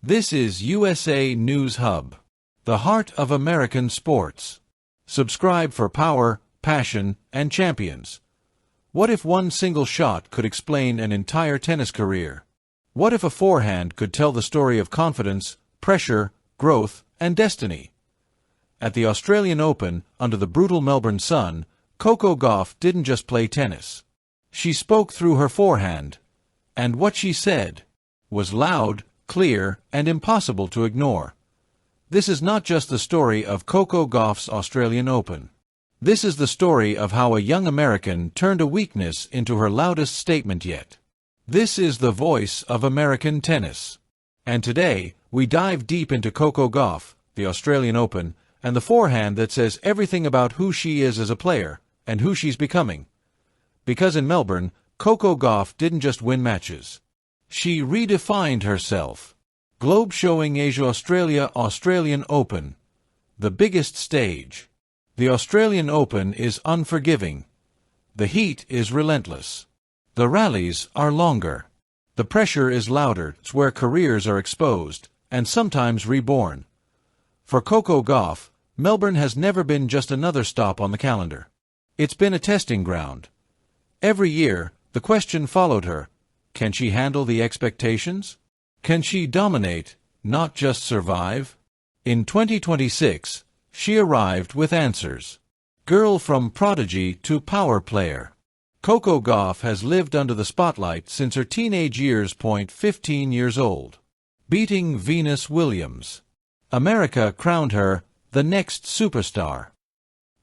This is USA News Hub, the heart of American sports. Subscribe for power, passion, and champions. What if one single shot could explain an entire tennis career? What if a forehand could tell the story of confidence, pressure, growth, and destiny? At the Australian Open, under the brutal Melbourne sun, Coco Gauff didn't just play tennis. She spoke through her forehand, and what she said was loud, clear, and impossible to ignore. This is not just the story of Coco Gauff's Australian Open. This is the story of how a young American turned a weakness into her loudest statement yet. This is the voice of American tennis. And today, we dive deep into Coco Gauff, the Australian Open, and the forehand that says everything about who she is as a player and who she's becoming. Because in Melbourne, Coco Gauff didn't just win matches. She redefined herself. Globe showing Asia Australia Australian Open, the biggest stage. The Australian Open is unforgiving. The heat is relentless. The rallies are longer. The pressure is louder. It's where careers are exposed, and sometimes reborn. For Coco Gauff, Melbourne has never been just another stop on the calendar. It's been a testing ground. Every year, the question followed her: can she handle the expectations? Can she dominate, not just survive? In 2026, she arrived with answers. Girl from prodigy to power player. Coco Gauff has lived under the spotlight since her teenage years. 15 years old. Beating Venus Williams. America crowned her the next superstar.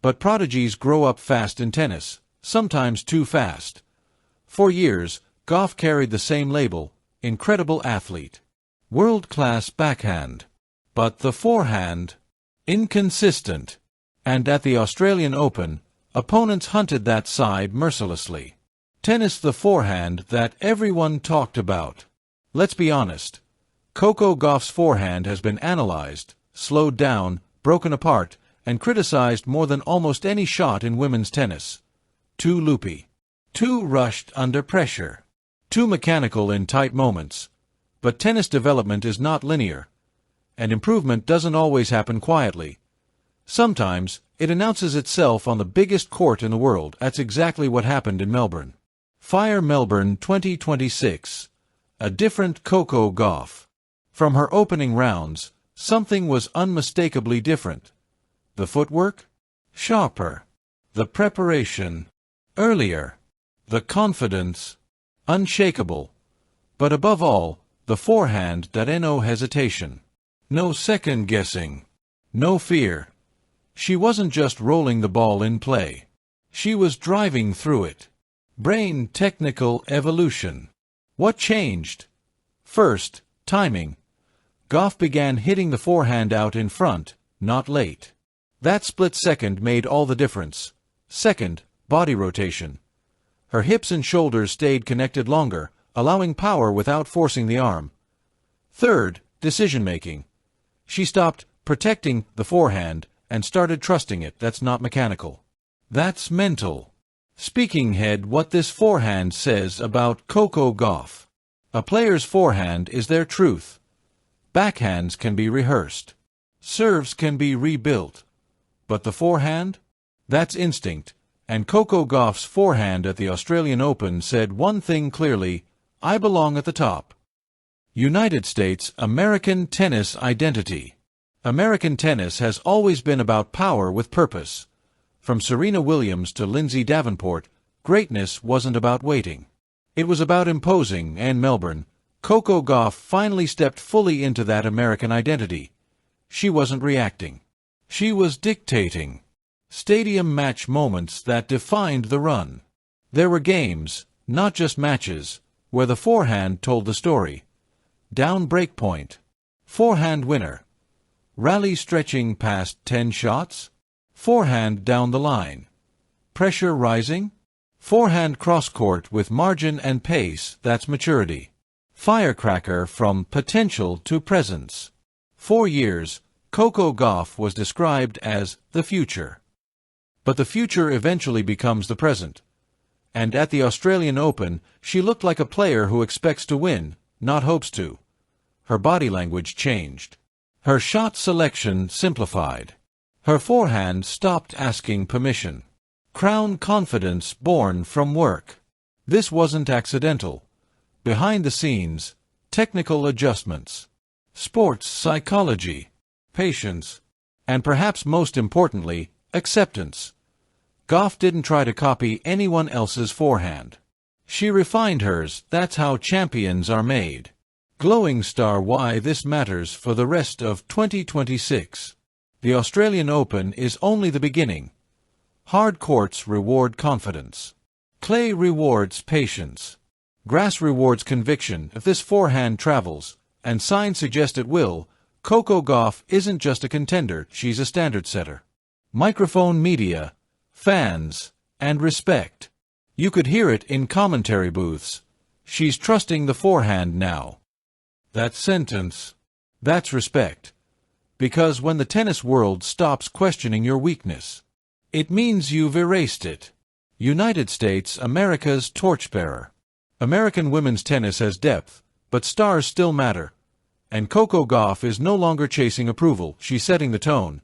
But prodigies grow up fast in tennis, sometimes too fast. For years, Gauff carried the same label: incredible athlete, world-class backhand. But the forehand? Inconsistent. And at the Australian Open, opponents hunted that side mercilessly. Tennis the forehand that everyone talked about. Let's be honest. Coco Gauff's forehand has been analyzed, slowed down, broken apart, and criticized more than almost any shot in women's tennis. Too loopy. Too rushed under pressure. Too mechanical in tight moments. But tennis development is not linear, and improvement doesn't always happen quietly. Sometimes, it announces itself on the biggest court in the world. That's exactly what happened in Melbourne. Fire Melbourne 2026. A different Coco Gauff. From her opening rounds, something was unmistakably different. The footwork? Sharper. The preparation? Earlier. The confidence? Unshakable. But above all, the forehand that no hesitation. No second-guessing. No fear. She wasn't just rolling the ball in play. She was driving through it. Brain technical evolution. What changed? First, timing. Gauff began hitting the forehand out in front, not late. That split second made all the difference. Second, body rotation. Her hips and shoulders stayed connected longer, allowing power without forcing the arm. Third, decision-making. She stopped protecting the forehand and started trusting it. That's not mechanical. That's mental. Speaking head, what this forehand says about Coco Gauff. A player's forehand is their truth. Backhands can be rehearsed. Serves can be rebuilt. But the forehand? That's instinct. And Coco Gauff's forehand at the Australian Open said one thing clearly: I belong at the top. United States American tennis identity. American tennis has always been about power with purpose. From Serena Williams to Lindsay Davenport, greatness wasn't about waiting. It was about imposing, and Melbourne, Coco Gauff finally stepped fully into that American identity. She wasn't reacting. She was dictating. Stadium match moments that defined the run. There were games, not just matches, where the forehand told the story. Down break point. Forehand winner. Rally stretching past 10 shots. Forehand down the line. Pressure rising. Forehand cross-court with margin and pace. That's maturity. Firecracker from potential to presence. For years, Coco Gauff was described as the future. But the future eventually becomes the present. And at the Australian Open, she looked like a player who expects to win, not hopes to. her body language changed. Her shot selection simplified. Her forehand stopped asking permission. Crown confidence born from work. This wasn't accidental. Behind the scenes, technical adjustments, sports psychology, patience, and perhaps most importantly, acceptance. Gauff didn't try to copy anyone else's forehand. She refined hers. That's how champions are made. Glowing star why this matters for the rest of 2026. The Australian Open is only the beginning. Hard courts reward confidence. Clay rewards patience. Grass rewards conviction. If this forehand travels, and signs suggest it will, Coco Gauff isn't just a contender, she's a standard setter. Microphone media, fans, and respect. You could hear it in commentary booths. She's trusting the forehand now. That sentence, that's respect. Because when the tennis world stops questioning your weakness, it means you've erased it. United States, America's torchbearer. American women's tennis has depth, but stars still matter. And Coco Gauff is no longer chasing approval, she's setting the tone.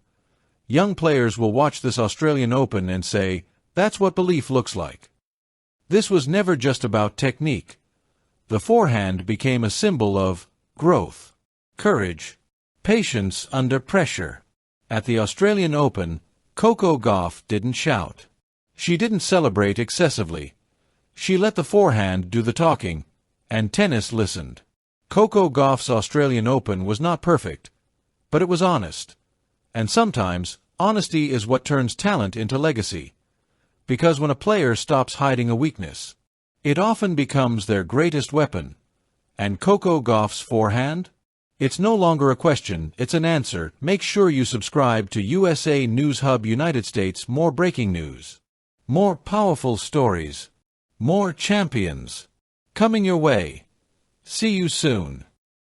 Young players will watch this Australian Open and say, that's what belief looks like. This was never just about technique. The forehand became a symbol of growth, courage, patience under pressure. At the Australian Open, Coco Gauff didn't shout. She didn't celebrate excessively. She let the forehand do the talking, and tennis listened. Coco Gauff's Australian Open was not perfect, but it was honest. And sometimes, honesty is what turns talent into legacy. Because when a player stops hiding a weakness, it often becomes their greatest weapon. And Coco Gauff's forehand? It's no longer a question, it's an answer. Make sure you subscribe to USA News Hub United States. More breaking news. More powerful stories. More champions. Coming your way. See you soon.